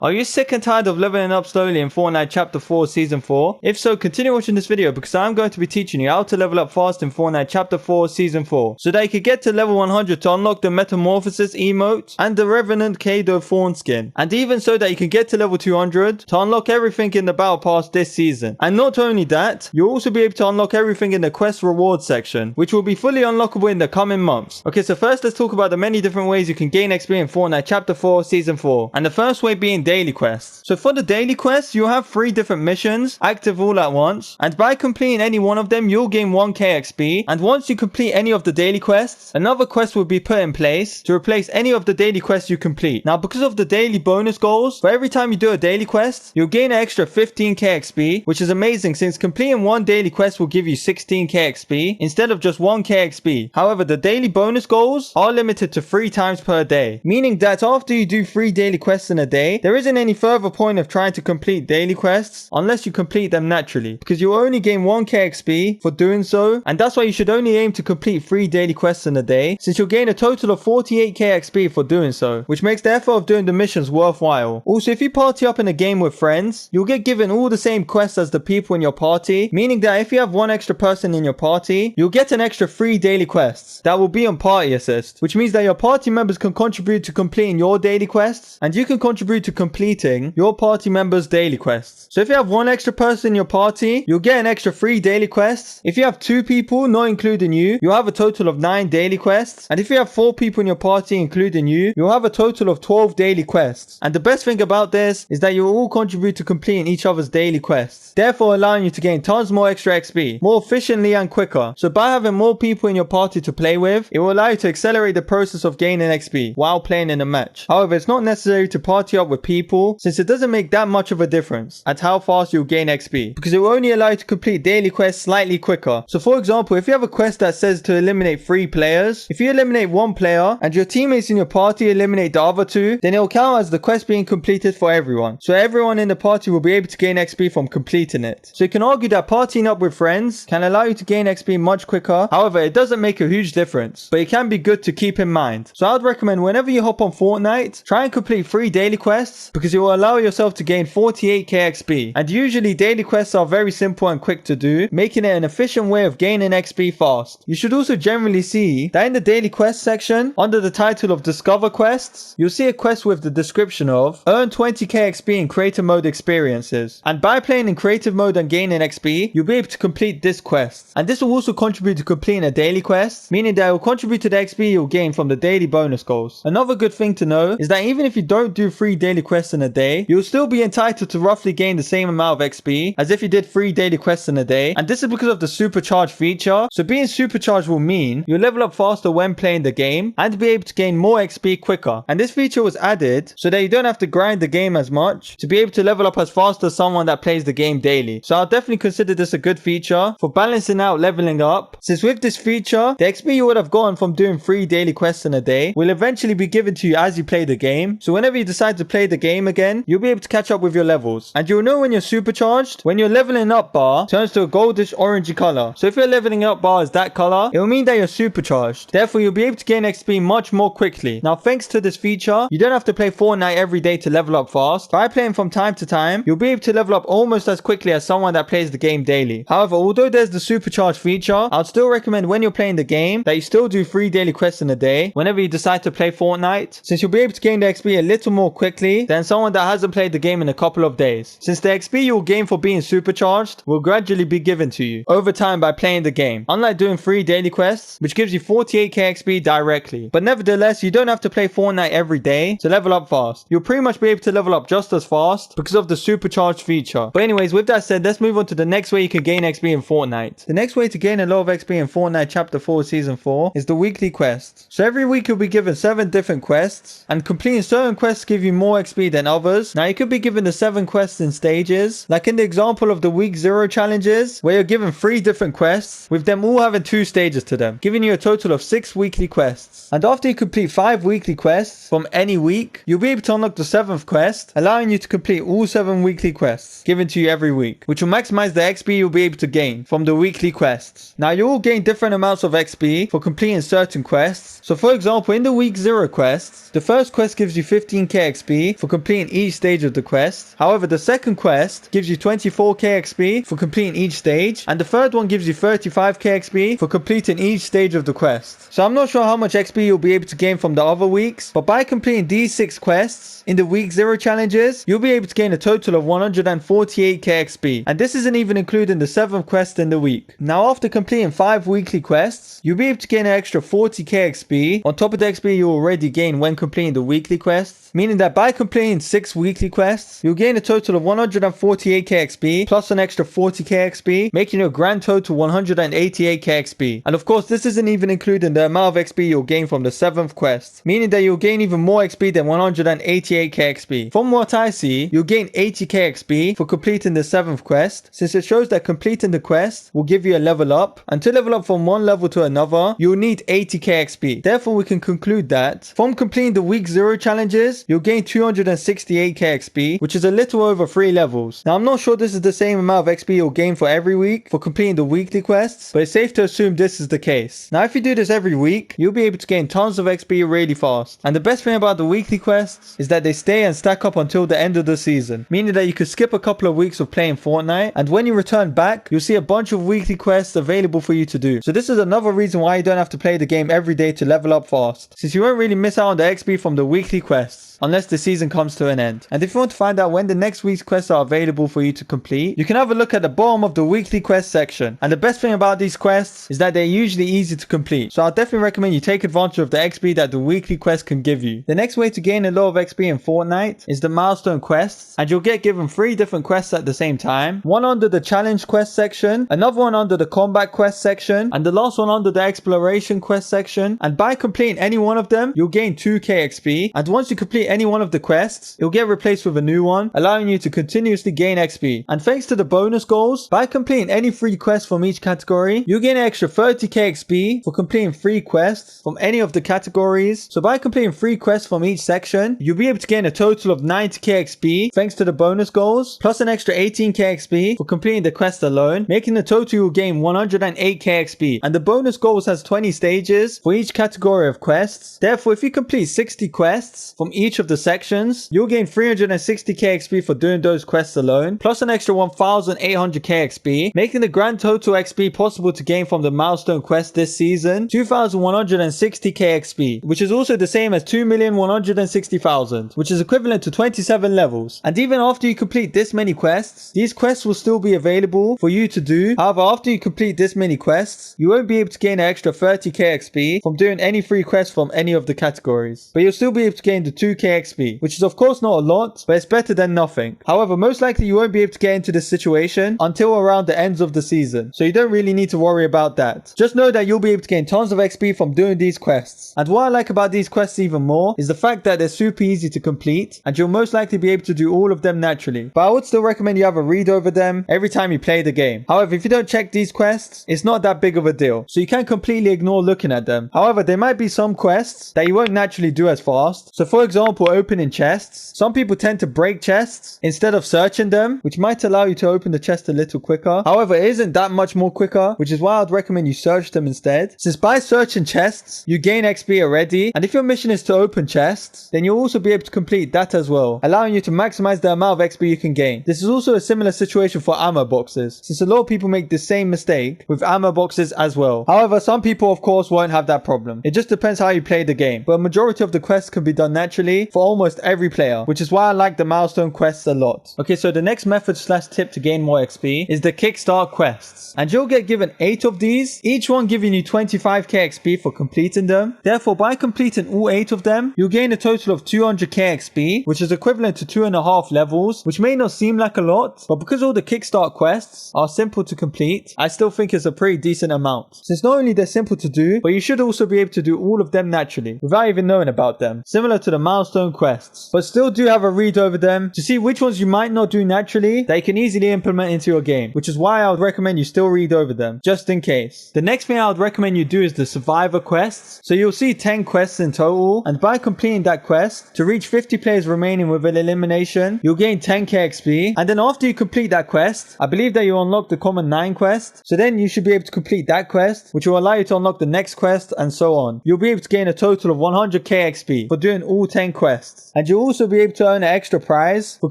Are you sick and tired of leveling up slowly in Fortnite Chapter 4 Season 4? If so, continue watching this video because I'm going to be teaching you how to level up fast in Fortnite Chapter 4 Season 4 so that you can get to level 100 to unlock the Metamorphosis emote and the Revenant Kado Thorne skin, and even so that you can get to level 200 to unlock everything in the Battle Pass this season. And not only that, you'll also be able to unlock everything in the quest reward section, which will be fully unlockable in the coming months. Okay, so first let's talk about the many different ways you can gain XP in Fortnite Chapter 4 Season 4, and the first way being daily quests. So for the daily quests, you'll have 3 different missions active all at once, and by completing any one of them, you'll gain 1k XP. And once you complete any of the daily quests, another quest will be put in place to replace any of the daily quests you complete. Now, because of the daily bonus goals, for every time you do a daily quest, you'll gain an extra 15k XP, which is amazing since completing one daily quest will give you 16k XP instead of just 1k XP. However, the daily bonus goals are limited to 3 times per day, meaning that after you do 3 daily quests in a day, there isn't any further point of trying to complete daily quests unless you complete them naturally, because you only gain 1k XP for doing so, and that's why you should only aim to complete 3 daily quests in a day, since you'll gain a total of 48k XP for doing so, which makes the effort of doing the missions worthwhile. Also, if you party up in a game with friends, you'll get given all the same quests as the people in your party, meaning that if you have one extra person in your party, you'll get an extra 3 daily quests that will be on party assist, which means that your party members can contribute to completing your daily quests, and you can contribute to completing your party members' daily quests. So if you have one extra person in your party, you'll get an extra 3 daily quests. If you have 2 people, not including you, you'll have a total of 9 daily quests. And if you have 4 people in your party, including you, you'll have a total of 12 daily quests. And the best thing about this is that you'll all contribute to completing each other's daily quests, therefore allowing you to gain tons more extra XP, more efficiently and quicker. So by having more people in your party to play with, it will allow you to accelerate the process of gaining XP while playing in a match. However, it's not necessary to party up with people, since it doesn't make that much of a difference at how fast you'll gain XP, because it will only allow you to complete daily quests slightly quicker. So for example, if you have a quest that says to eliminate 3 players, if you eliminate 1 player and your teammates in your party eliminate the other 2, then it will count as the quest being completed for everyone. So everyone in the party will be able to gain XP from completing it. So you can argue that partying up with friends can allow you to gain XP much quicker. However, it doesn't make a huge difference, but it can be good to keep in mind. So I'd recommend whenever you hop on Fortnite, try and complete 3 daily quests, because it will allow yourself to gain 48k XP. And usually daily quests are very simple and quick to do, making it an efficient way of gaining XP fast. You should also generally see that in the daily quest section, under the title of Discover Quests, you'll see a quest with the description of earn 20k XP in creative mode experiences. And by playing in creative mode and gaining XP, you'll be able to complete this quest. And this will also contribute to completing a daily quest, meaning that it will contribute to the XP you'll gain from the daily bonus goals. Another good thing to know is that even if you don't do 3 daily quests in a day, you'll still be entitled to roughly gain the same amount of XP as if you did 3 daily quests in a day. And this is because of the supercharged feature. So being supercharged will mean you'll level up faster when playing the game and be able to gain more XP quicker. And this feature was added so that you don't have to grind the game as much to be able to level up as fast as someone that plays the game daily. So I'll definitely consider this a good feature for balancing out leveling up, since with this feature, the XP you would have gotten from doing 3 daily quests in a day will eventually be given to you as you play the game. So whenever you decide to play the game again, you'll be able to catch up with your levels. And you'll know when you're supercharged when your leveling up bar turns to a goldish orangey color. So if your leveling up bar is that color, it will mean that you're supercharged. Therefore, you'll be able to gain XP much more quickly. Now, thanks to this feature, you don't have to play Fortnite every day to level up fast. By playing from time to time, you'll be able to level up almost as quickly as someone that plays the game daily. However, although there's the supercharged feature, I'd still recommend when you're playing the game that you still do 3 daily quests in a day whenever you decide to play Fortnite, since you'll be able to gain the XP a little more quickly than someone that hasn't played the game in a couple of days, since the XP you'll gain for being supercharged will gradually be given to you over time by playing the game, unlike doing 3 daily quests, which gives you 48k XP directly. But nevertheless, you don't have to play Fortnite every day to level up fast. You'll pretty much be able to level up just as fast because of the supercharged feature. But anyways, with that said, let's move on to the next way you can gain XP in Fortnite. The next way to gain a lot of XP in Fortnite Chapter 4 Season 4 is the weekly quests. So every week you'll be given 7 different quests, and completing certain quests give you more XP than others. Now you could be given the 7 quests in stages, like in the example of the week 0 challenges, where you're given 3 different quests, with them all having 2 stages to them, giving you a total of 6 weekly quests. And after you complete 5 weekly quests from any week, you'll be able to unlock the 7th quest, allowing you to complete all 7 weekly quests given to you every week, which will maximize the XP you'll be able to gain from the weekly quests. Now you will gain different amounts of XP for completing certain quests. So for example, in the week 0 quests, the first quest gives you 15k XP for completing each stage of the quest. However, the second quest gives you 24k XP for completing each stage, and the third one gives you 35k XP for completing each stage of the quest. So I'm not sure how much XP you'll be able to gain from the other weeks, but by completing these 6 quests in the week 0 challenges, you'll be able to gain a total of 148k XP, and this isn't even including the 7th quest in the week. Now after completing 5 weekly quests, you'll be able to gain an extra 40k XP on top of the XP you already gained when completing the weekly quests, meaning that by completing 6 weekly quests, you'll gain a total of 148k XP plus an extra 40k XP, making your grand total 188k XP. And of course, this isn't even including the amount of XP you'll gain from the 7th quest, meaning that you'll gain even more XP than 188k XP. From what I see, you'll gain 80k XP for completing the 7th quest, since it shows that completing the quest will give you a level up, and to level up from one level to another, you'll need 80k XP. Therefore, we can conclude that from completing the week 0 challenges, you'll gain 268k XP, which is a little over 3 levels. Now, I'm not sure this is the same amount of XP you'll gain for every week for completing the weekly quests, but it's safe to assume this is the case. Now, if you do this every week, you'll be able to gain tons of XP really fast. And the best thing about the weekly quests is that they stay and stack up until the end of the season, meaning that you could skip a couple of weeks of playing Fortnite, and when you return back, you'll see a bunch of weekly quests available for you to do. So this is another reason why you don't have to play the game every day to level up fast, since you won't really miss out on the XP from the weekly quests unless the season comes to an end. And if you want to find out when the next week's quests are available for you to complete, you can have a look at the bottom of the weekly quest section. And the best thing about these quests is that they're usually easy to complete, so I definitely recommend you take advantage of the XP that the weekly quest can give you. The next way to gain a lot of XP in Fortnite is the milestone quests, and you'll get given 3 different quests at the same time, one under the challenge quest section, another one under the combat quest section, and the last one under the exploration quest section. And by completing any one of them, you'll gain 2k XP, and once you complete any one of the quests, it'll get replaced with a new one, allowing you to continuously gain XP. And thanks to the bonus goals, by completing any 3 quests from each category, you gain an extra 30k XP for completing 3 quests from any of the categories. So by completing 3 quests from each section, you'll be able to gain a total of 90k XP thanks to the bonus goals, plus an extra 18k XP for completing the quest alone, making the total you'll gain 108k XP. And the bonus goals has 20 stages for each category of quests. Therefore, if you complete 60 quests from each of the sections, you'll gain 360k XP for doing those quests alone, plus an extra 1800k XP, making the grand total XP possible to gain from the milestone quest this season 2160k XP, which is also the same as 2,160,000, which is equivalent to 27 levels. And even after you complete this many quests, these quests will still be available for you to do. However, after you complete this many quests, you won't be able to gain an extra 30k XP from doing any free quests from any of the categories, but you'll still be able to gain the 2k XP, which is of course not a lot, but it's better than nothing. However, most likely you won't be able to get into this situation until around the ends of the season, so you don't really need to worry about that. Just know that you'll be able to gain tons of XP from doing these quests. And what I like about these quests even more is the fact that they're super easy to complete, and you'll most likely be able to do all of them naturally. But I would still recommend you have a read over them every time you play the game. However, if you don't check these quests, it's not that big of a deal, so you can completely ignore looking at them. However, there might be some quests that you won't naturally do as fast. So for example, opening chests. Some people tend to break chests instead of searching them, which might allow you to open the chest a little quicker. However, it isn't that much more quicker, which is why I'd recommend you search them instead, since by searching chests, you gain XP already, and if your mission is to open chests, then you'll also be able to complete that as well, allowing you to maximize the amount of XP you can gain. This is also a similar situation for ammo boxes, since a lot of people make the same mistake with ammo boxes as well. However, some people of course won't have that problem. It just depends how you play the game, but a majority of the quests can be done naturally for almost every player, which is why I like the milestone quests a lot. Okay, so the next method slash tip to gain more XP is the kickstart quests, and you'll get given 8 of these, each one giving you 25k XP for completing them. Therefore, by completing all 8 of them, you'll gain a total of 200k XP, which is equivalent to 2.5 levels, which may not seem like a lot, but because all the kickstart quests are simple to complete, I still think it's a pretty decent amount, since not only they're simple to do, but you should also be able to do all of them naturally without even knowing about them, similar to the milestone quests. But still do have a read over them to see which ones you might not do naturally that you can easily implement into your game, which is why I would recommend you still read over them just in case. The next thing I would recommend you do is the survivor quests. So you'll see 10 quests in total, and by completing that quest to reach 50 players remaining with an elimination, you'll gain 10k XP. And then after you complete that quest, I believe that you unlock the common 9 quest, so then you should be able to complete that quest, which will allow you to unlock the next quest, and so on. You'll be able to gain a total of 100k XP for doing all 10 quests. And you'll also be able to earn an extra prize for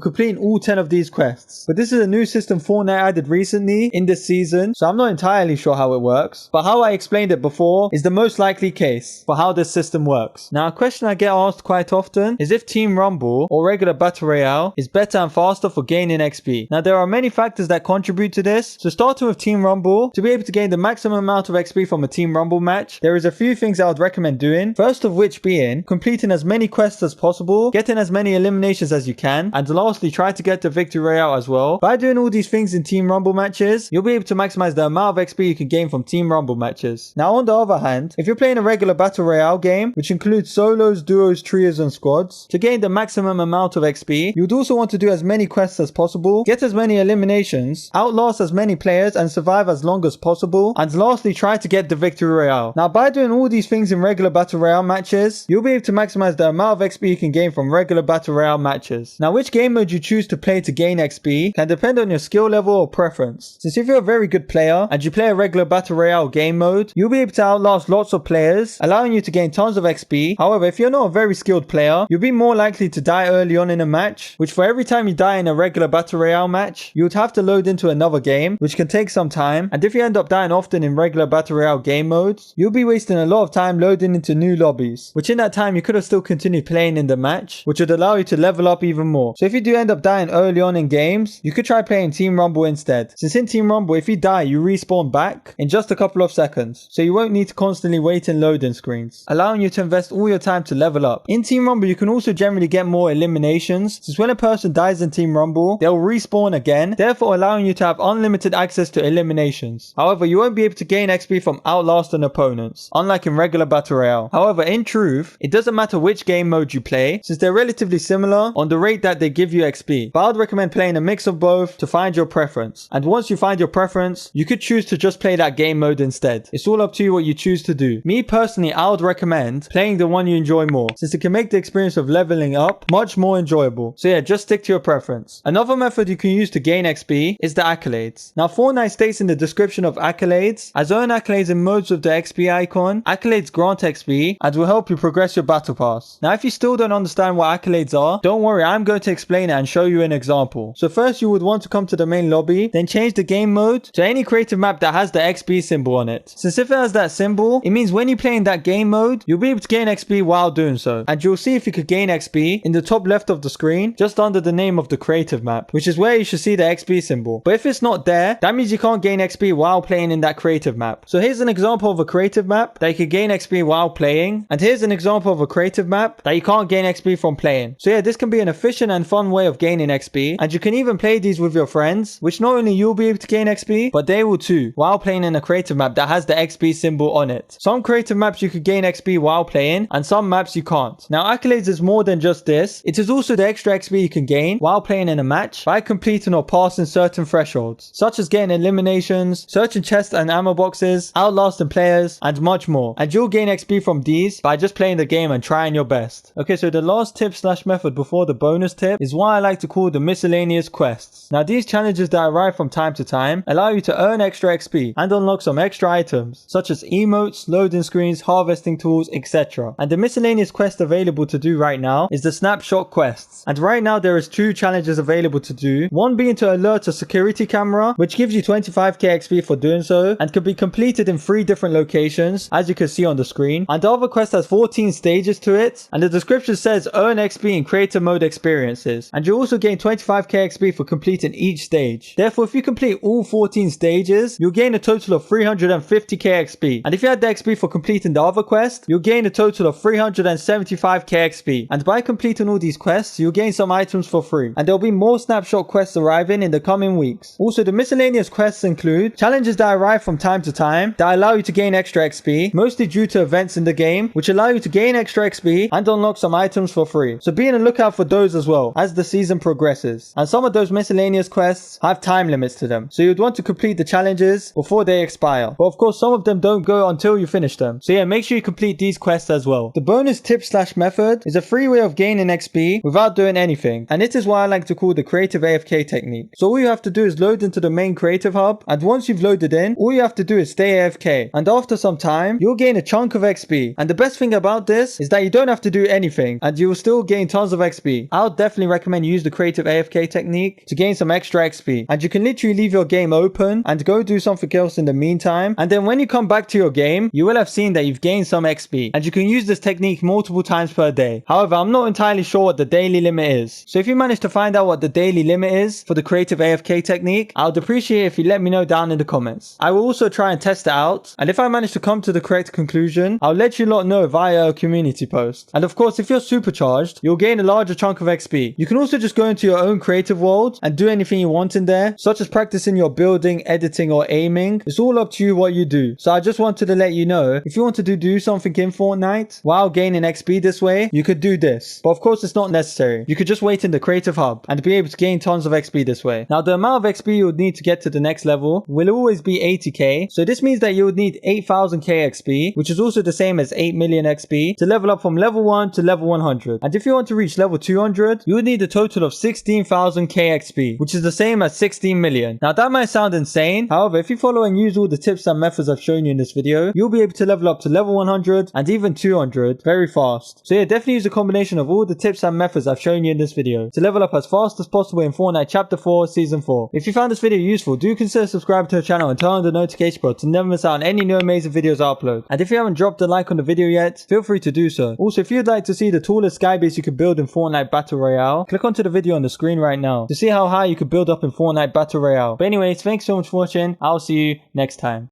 completing all 10 of these quests. But this is a new system Fortnite added recently in this season, so I'm not entirely sure how it works. But how I explained it before is the most likely case for how this system works. Now, a question I get asked quite often is if Team Rumble or regular Battle Royale is better and faster for gaining XP. Now, there are many factors that contribute to this. So starting with Team Rumble, to be able to gain the maximum amount of XP from a Team Rumble match, there is a few things I would recommend doing. First of which being completing as many quests as possible, getting as many eliminations as you can, and lastly try to get to Victory Royale as well. By doing all these things in Team Rumble matches, you'll be able to maximize the amount of XP you can gain from Team Rumble matches. Now on the other hand, if you're playing a regular Battle Royale game, which includes solos, duos, trios and squads, to gain the maximum amount of XP, you would also want to do as many quests as possible, get as many eliminations, outlast as many players and survive as long as possible, and lastly try to get the Victory Royale. Now by doing all these things in regular Battle Royale matches, you'll be able to maximize the amount of XP you can gain from regular Battle Royale matches. Now which game mode you choose to play to gain XP can depend on your skill level or preference. Since if you're a very good player and you play a regular Battle Royale game mode, you'll be able to outlast lots of players, allowing you to gain tons of XP. However, if you're not a very skilled player, you'll be more likely to die early on in a match, which for every time you die in a regular Battle Royale match, you would have to load into another game, which can take some time. And if you end up dying often in regular Battle Royale game modes, you'll be wasting a lot of time loading into new lobbies, which in that time you could have still continued playing in the match, which would allow you to level up even more. So if you do end up dying early on in games, you could try playing Team Rumble instead. Since in Team Rumble, if you die, you respawn back in just a couple of seconds, so you won't need to constantly wait in loading screens, allowing you to invest all your time to level up. In Team Rumble, you can also generally get more eliminations, since when a person dies in Team Rumble, they'll respawn again, therefore allowing you to have unlimited access to eliminations. However, you won't be able to gain XP from outlasting opponents, unlike in regular Battle Royale. However, in truth, it doesn't matter which game mode you play, since they're relatively similar on the rate that they give you XP. But I'd recommend playing a mix of both to find your preference. And once you find your preference, you could choose to just play that game mode instead. It's all up to you what you choose to do. Me personally, I would recommend playing the one you enjoy more, since it can make the experience of leveling up much more enjoyable. So yeah, just stick to your preference. Another method you can use to gain XP is the accolades. Now Fortnite states in the description of accolades, as earn accolades in modes with the XP icon, accolades grant XP and will help you progress your battle pass. Now if you still don't understand what accolades are, don't worry, I'm going to explain it and show you an example. So first you would want to come to the main lobby, then change the game mode to any creative map that has the XP symbol on it. Since if it has that symbol, it means when you play in that game mode, you'll be able to gain XP while doing so. And you'll see if you could gain XP in the top left of the screen, just under the name of the creative map, which is where you should see the XP symbol. But if it's not there, that means you can't gain XP while playing in that creative map. So here's an example of a creative map that you can gain XP while playing, and here's an example of a creative map that you can't gain XP from playing. So yeah, this can be an efficient and fun way of gaining XP, and you can even play these with your friends, which not only you'll be able to gain XP, but they will too, while playing in a creative map that has the XP symbol on it. Some creative maps you could gain XP while playing, and some maps you can't. Now accolades is more than just this, it is also the extra XP you can gain while playing in a match by completing or passing certain thresholds, such as getting eliminations, searching chests and ammo boxes, outlasting players, and much more. And you'll gain XP from these by just playing the game and trying your best. Okay, so the last tip slash method before the bonus tip is what I like to call the miscellaneous quests. Now these challenges that arrive from time to time allow you to earn extra XP and unlock some extra items, such as emotes, loading screens, harvesting tools, etc. And the miscellaneous quest available to do right now is the snapshot quests. And right now there is 2 challenges available to do, one being to alert a security camera, which gives you 25k XP for doing so, and can be completed in 3 different locations, as you can see on the screen. And the other quest has 14 stages to it, and the description says earn XP in creator mode experiences, and you also gain 25k XP for completing each stage. Therefore, if you complete all 14 stages, you'll gain a total of 350k XP, and if you had the XP for completing the other quest, you'll gain a total of 375k XP. And by completing all these quests, you'll gain some items for free, and there'll be more snapshot quests arriving in the coming weeks. Also, the miscellaneous quests include challenges that arrive from time to time that allow you to gain extra XP, mostly due to events in the game, which allow you to gain extra XP and unlock some items for free. So be on the lookout for those as well as the season progresses. And some of those miscellaneous quests have time limits to them, so you'd want to complete the challenges before they expire. But of course, some of them don't go until you finish them. So yeah, make sure you complete these quests as well. The bonus tip slash method is a free way of gaining XP without doing anything, and it is what I like to call the creative AFK technique. So all you have to do is load into the main creative hub, and once you've loaded in, all you have to do is stay AFK, and after some time you'll gain a chunk of XP. And the best thing about this is that you don't have to do anything anything and you will still gain tons of XP. I would definitely recommend use the creative AFK technique to gain some extra XP. And you can literally leave your game open and go do something else in the meantime. And then when you come back to your game, you will have seen that you've gained some XP. And you can use this technique multiple times per day. However, I'm not entirely sure what the daily limit is. So if you manage to find out what the daily limit is for the creative AFK technique, I would appreciate if you let me know down in the comments. I will also try and test it out. And if I manage to come to the correct conclusion, I'll let you lot know via a community post. And of course, if you're supercharged, you'll gain a larger chunk of XP. You can also just go into your own creative world and do anything you want in there, such as practicing your building, editing, or aiming. It's all up to you what you do. So I just wanted to let you know, if you want to do something in Fortnite while gaining XP this way, you could do this. But of course, it's not necessary. You could just wait in the creative hub and be able to gain tons of XP this way. Now, the amount of XP you would need to get to the next level will always be 80k. So this means that you would need 8000k XP, which is also the same as 8 million XP to level up from level 1 to level 100. And if you want to reach level 200, you would need a total of 16,000k XP, which is the same as 16 million. Now that might sound insane. However, if you follow and use all the tips and methods I've shown you in this video, you'll be able to level up to level 100 and even 200 very fast. So yeah, definitely use a combination of all the tips and methods I've shown you in this video to level up as fast as possible in Fortnite Chapter 4 Season 4. If you found this video useful, do consider subscribing to the channel and turn on the notification bell to never miss out on any new amazing videos I upload. And if you haven't dropped a like on the video yet, feel free to do so. Also, if you'd like to see the tallest sky base you could build in Fortnite Battle Royale, click onto the video on the screen right now to see how high you could build up in Fortnite Battle Royale. But anyways, thanks so much for watching. I'll see you next time.